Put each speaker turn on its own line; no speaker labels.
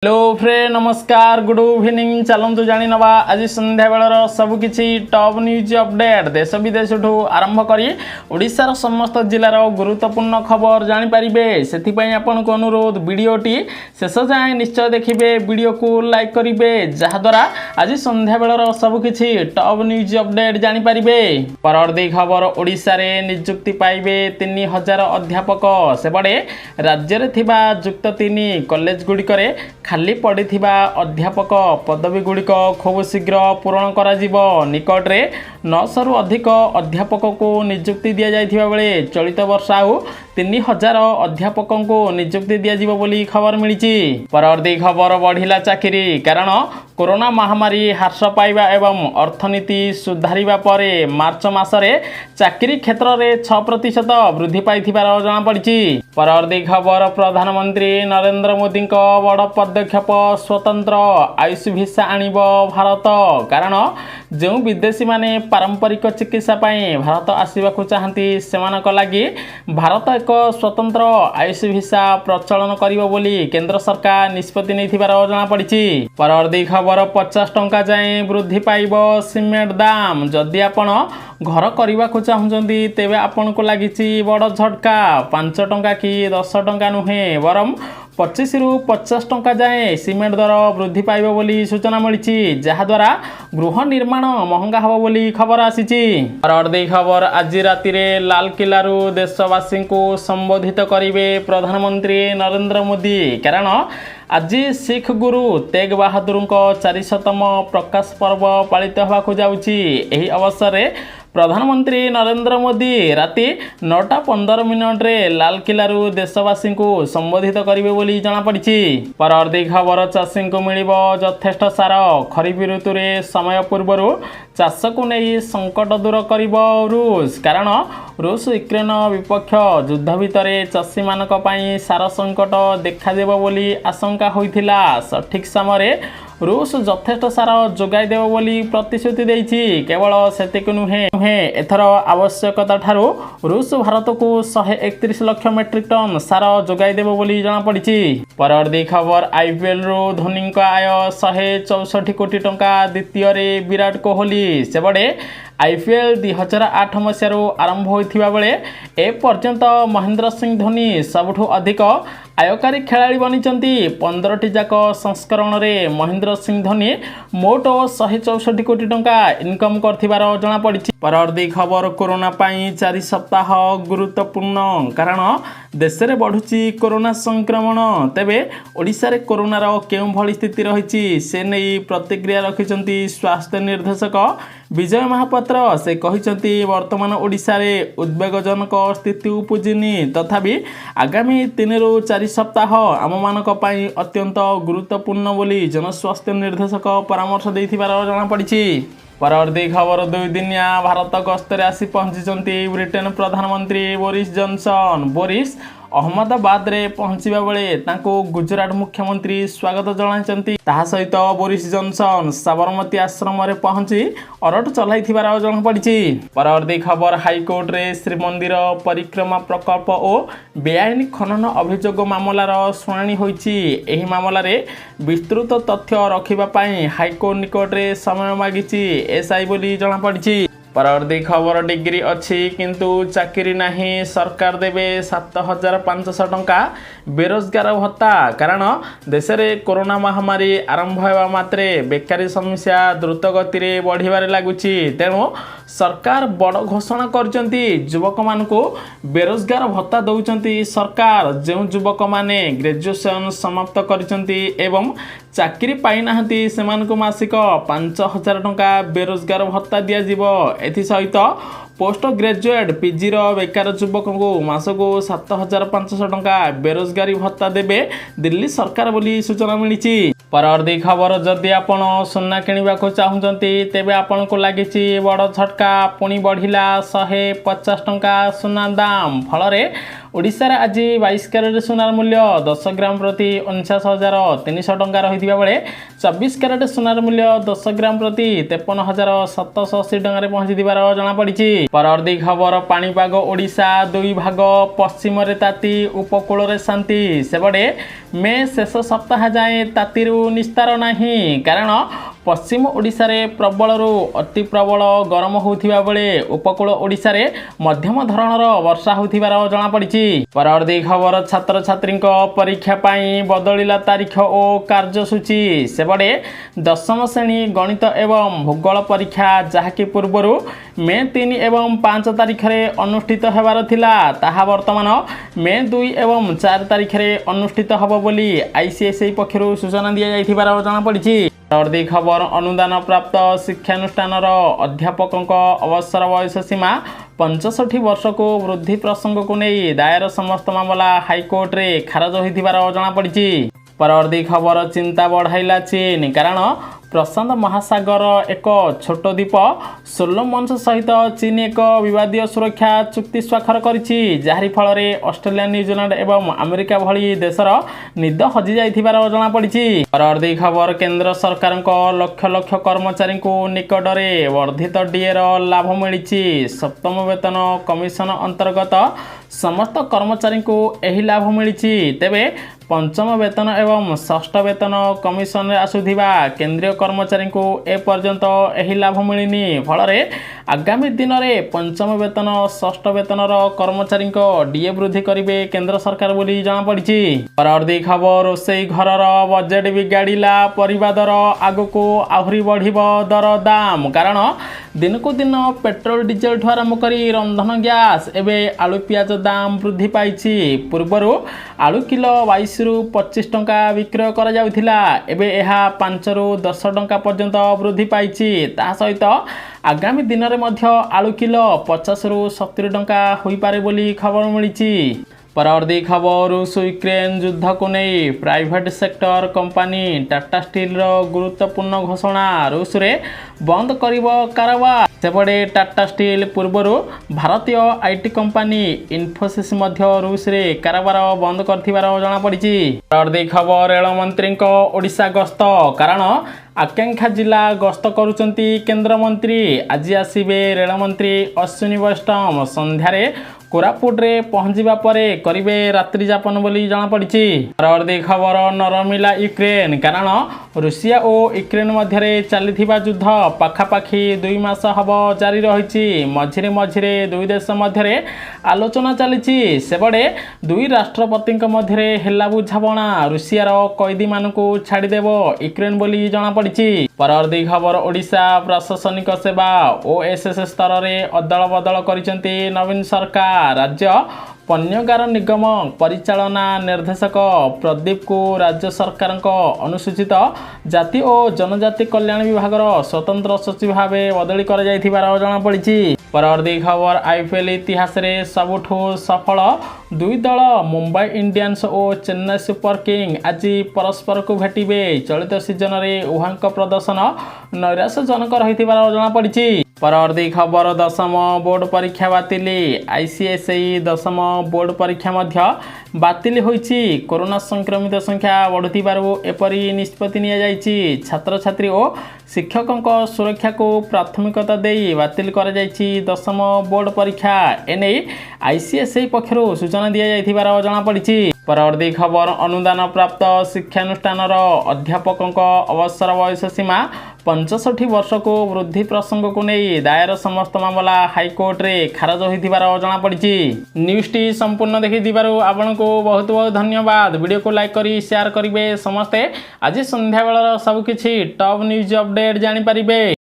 Hello friend नमस्कार good evening चलतु जानी नवा आज संध्या बेलर सबकि टॉप न्यूज अपडेट देश विदेश आरंभ करी ओडिशार समस्त जिलार गुरुत्वपूर्ण खबर जानीपारे से आपन को अनुरोध वीडियोटी शेष जाए निश्चय देखिए वीडियो को लाइक करेंगे जहाद्वारा आज संध्या बेलर सबकि टॉप न्यूज अपडेट जानीपारे। परवर्ती खबर ओडिशा रे नियुक्ति पाइबे 3000 अध्यापक सेपटे राज्य में युक्त 3 कॉलेज गुड़िक खाली पड़िथिबा अध्यापक पदवी गुड़िक खूब शीघ्र पूरण करा जिवो। निकटरे 900 रु अधिक अध्यापक को नियुक्ति दि जाइथिबा बेले चलित वर्ष आउ 3000 अध्यापक को नियुक्ति दि जाइबो बोली खबर मिलिछि। परवर्ती खबर बढ़िला चाकरी कारण कोरोना महामारी ह्रास पाइबा एवं अर्थनीति सुधारिबा परे मार्च मासरे चाकरी क्षेत्र में 6% वृद्धि पाइथिबार जଣା पड़िछि। परवर्ती खबर प्रधानमंत्री नरेंद्र मोदी बड़ पदक्षेप स्वतंत्र आयुष भिसा आनिबो भारत कारण जो विदेशी माने पारंपरिक चिकित्सा पाई भारत आसवाक चाहती सेमानक लागि भारत एक स्वतंत्र आयुष भिसा प्रचलन करिबो बोली केंद्र सरकार निष्पत्ति नैथिबार जଣା पड़िछि। परवर्ती खबर 50 टंका जाए वृद्धि पाइबो सीमेंट दाम जदि आपण घर करने को चाहते तेबे आपन को लगी बड़ झटका 5 टंका कि 10 टंका नुहे बरम 25 रु 50 टंका जाए सीमेंट दर वृद्धि पाइब बोली सूचना मिली जहाद्वारा गृह निर्माण महंगा हब बोली खबर आसीछि। परवर्ती खबर आज राति लालकिल्ला देशवासी को संबोधित करेंगे प्रधानमंत्री नरेंद्र मोदी कारण आज सिख गुरु तेग बहादुर 400तम प्रकाश पर्व पालित होगाकू जाउछि। एही अवसर में प्रधानमंत्री नरेंद्र मोदी राति 9:15 रे लालकिल्ला देशवासी को संबोधित करेंगे बोली जଣା पड़िछि। परवर्ती खबर चाषी को मिलिबो यथेष्ट सार खरीफ ऋतु रे समय पूर्वर चाष को नहीं संकट दूर करिबो रूस कारण रूस यूक्रेन विपक्ष युद्ध भितर चाषी मानक पई सार संकट देखा देबो बोली आशंका होइथिला। सठिक समय रूस यथेष्ट सार जोगाई देव बोली प्रतिश्रुति देइछि। केवल सेतिक नुहे एथर आवश्यकता ठारू रूस भारत को 131 लाख मेट्रिक टन सार जोगाई देव बोली जଣା पड़िछि। परवर्ती खबर आईपीएल रो धोनी आय 164 कोटी टंका द्वितीय रे विराट कोहली सेबडे आईपीएल 2008 मसीह आरंभ होइथिबा बेले ए पर्यंत महेंद्र सिंह धोनी सबुठु अधिक आयकारी खेलाड़ी बनिचंती 15टी जाक संस्करण रे महेंद्र सिंह धोनी मोट 164 कोटी टंका इनकम करथिबार जଣା पड़िछि। परवर्ती खबर कोरोना पाई 4 सप्ताह गुरुत्वपूर्ण कारण देश में बढ़ुची कोरोना संक्रमण तेबे ओडिशा रे कोरोनार केउं भली स्थिति रहिछि से नहीं प्रतिक्रिया रखिचंती स्वास्थ्य निर्देशक विजय महापात्र। से कहिचंती वर्तमान ओडिशा रे उद्वेगजनक स्थिति उपजिनी तथापि आगामी 3 रु 4 सप्ताह आम मानक पई अत्यंत गुरुत्वपूर्ण बोली जनस्वास्थ्य निर्देशक परामर्श देथिबार जଣା पड़िछि। परवर्ती खबर 2 दिनिया भारत गस्तर आसी पहुंची ब्रिटेन प्रधानमंत्री बोरिस जॉनसन। बोरिस अहमदाबाद रे पहुंचीबा बेले तांको गुजरात मुख्यमंत्री स्वागत जणाइचंती। ताहा सहित बोरिस जॉनसन साबरमती आश्रम रे पहुंची अरट चलाइथिबार जଣା पड़िछि। परवर्ती खबर हाईकोर्ट रे श्रीमंदिर परिक्रमा प्रकल्प और बेआईन खनन अभियोग मामलार शुणाणी होइछि। एही मामला रे विस्तृत तथ्य रखिबा पई हाईकोर्ट निकट रे समय मागिछि एसआई बोली जଣା पड़िछि। परवर्ती खबर डिग्री अच्छी किंतु चाकरी नहीं सरकार देवे 7500 टंका बेरोजगार भत्ता कारण देश में कोरोना महामारी आरंभ होगा मात्रे बेकारी समस्या द्रुत गति में बढ़िबारे लागुची। तेणु सरकार बड़ घोषणा करचंती युवक मान को बेरोजगार भत्ता दौचंती सरकार। जो युवक माने ग्रेजुएशन समाप्त करचंती एवं चाकरी पाई नाहंती सेमान को मासिक 5000 टंका बेरोजगार भत्ता दिया जिवो। एथि सहित पोस्ट ग्रेजुएट पीजी बेकार युवक को मासको 7500 टंका बेरोजगारी भत्ता देवे दिल्ली सरकार बोली सूचना मिली। परवर्ती खबर जदि आपण सुना किणवा चाहते तेबे आपण को लगी बड़ झटका पुणी बढ़िला 150 टंका सुना दाम फल ओडिशार आज 22 क्यारेट सुनार मूल्य 10 ग्राम प्रति 49,300 टंका रही बेले 24 क्यारेट सुनार मूल्य 10 ग्राम प्रति 53,780 टंका पहुंची जमापड़ी। परवर्ती खबर पाणीपाग ओडिशा दुई भाग पश्चिम ताती उपकूल रे शांति सेपटे मे शेष सप्ताह जाए तातीरू निस्तार नहीं कारण पश्चिम ओडिशा रे प्रबल अति प्रबल गरम होउथिबा बेले उपकूल ओडिशा रे मध्यम धरणर वर्षा होउथिबार जमापड़ी। परवर्ती खबर छात्र छात्री परीक्षा पाई बदलिला तारीख और कार्यसूची सेपटे 10वीं श्रेणी गणित एवं भूगोल परीक्षा जहाँकि पूर्व मे 3 एवं 5 तारीख रे अनुष्ठित हेबार थिला ताहा वर्तमान मे 2 एवं 4 तारीख रे अनुष्ठित हबो बोली आईसीएसई पक्षरु सूचना दिया जाइथिबार जमापड़ी। परवर्ती खबर अनुदान प्राप्त शिक्षानुष्ठान अध्यापकों अवसर बयस सीमा 65 वर्ष को वृद्धि प्रसंग को नहीं दायर समस्त मामला हाईकोर्ट रे खारज होइथिबार जमापड़ी। परवर्ती खबर चिंता बढ़ाइला चीन कारण प्रशांत महासागर एक छोट द्वीप सोलोमन्स सहित चीन एक विवादीय सुरक्षा चुक्ति स्वाक्षर करिछि जारी फल ऑस्ट्रेलिया न्यूजीलैंड एवं अमेरिका भली देशर निद हजि जाइथिबार जमापड़ी। परवर्ती खबर केंद्र सरकार लक्ष लक्ष कर्मचारी को निकट में वर्धित डीएर लाभ मिली सप्तम वेतन कमिशन अंतर्गत समस्त कर्मचारी को यही लाभ मिली तेबे पंचम वेतन एवं षष्ठ वेतन कमिशन आसुथिबा केंद्रीय कर्मचारी को एपर्यंत यही लाभ मिलनी फल आगामी दिन में पंचम वेतन षष्ठ वेतनर कर्मचारी डीए वृद्धि करेंगे केंद्र सरकार बोली जमापड़ी। परवर्ती खबर रोसई घरर बजेट बिगाड़िला परिबा दर आगको आहरी बढ़ दर दाम कारण दिन को दिन पेट्रोल डीजेल ठू आरंभ कर रंधन गैस एवं आलू पियाज दाम वृद्धि पाई पूर्वर आलू किलो 22 ରୁ 25 टंका विक्रय करा जाउथिला एबे एहा 5 ରୁ 10 टंका पर्यंत वृद्धि पाई ता सहित आगामी दिन में मध्य आलू किलो 50 ରୁ 70 टंका होई पारे बोली खबर मिली। परवर्ती खबर रूस यूक्रेन युद्ध को नहीं private sector company Tata steel गुरुत्वपूर्ण घोषणा रूस रे बंद करिब कारोबार सेपटे टाटा स्टील पूर्वर भारतीय आईटी कंपनी इन्फोसिस मध्य रूस रे कारोबार बंद करथिबार जमापड़ी। परवर्ती खबर रेल मंत्री ओडिशा गस्त कारण आकांक्षा जिला गस्त करुचंती केंद्र मंत्री आज आसीबे रेल मंत्री अश्विनी वैष्णव संध्यारे कोरापुट रे पहुंचवा परे करिवे रात्रि जापन बोली जमापड़ी। परवर्ती खबर नरमिला यूक्रेन कारण रूसिया और यूक्रेन मध्य चली युद्ध पाखापाखि 2 मास हब जारी रही मझिरे मझिरे दुई देश मध्य आलोचना चली सेपटे दुई राष्ट्रपति मध्य हेला बुझाणा रूसियार कैदी मान छाड़देव यूक्रेन बोली जमापड़ी। परवर्ती खबर ओडिशा प्रशासनिक सेवा ओएसएस स्तर में अदल बदल करिसेंती नवीन सरकार राज्य पन्यगार निगम परिचालना निर्देशक प्रदीप को राज्य सरकार अनुसूचित जाति और जनजाति कल्याण विभाग स्वतंत्र सचिव भाव बदली कर जमापड़ी। परवर्ती खबर आईपीएल इतिहास रे सबुठू सफल दुई दल मुंबई इंडियंस और चेन्नई सुपर किंग आज परस्पर को भेटिबे चलित सीजन रे उहांक प्रदर्शन नैराश्यजनक रही जमापड़ी। परवर्ती खबर दशम बोर्ड परीक्षा बातिल आईसीएसई दशम बोर्ड परीक्षा मध्य बातिल होईची कोरोना संक्रमित संख्या बढ़ुथिबारु एपरी निष्पत्ति निया जायछि छात्र छात्री और शिक्षकों सुरक्षा को प्राथमिकता देई बातिल करा जायछि दशम बोर्ड परीक्षा एने आईसीएसई पक्षरु सूचना दिया जायथिबार जमापड़ी। परवर्ती खबर अनुदान प्राप्त शिक्षानुष्ठान अध्यापकों अवसर बयस सीमा 65 वर्ष को वृद्धि प्रसंग को नहीं दायर समस्त मामला हाईकोर्ट रे खारज होइथिबार जमापड़ी। न्यूज़ टी संपूर्ण देखिथिबारु आपन को बहुत बहुत धन्यवाद। वीडियो को लाइक करी शेयर करिवे समस्ते आज संध्या बेलर सब किछि टॉप न्यूज़ अपडेट जानि परिबे।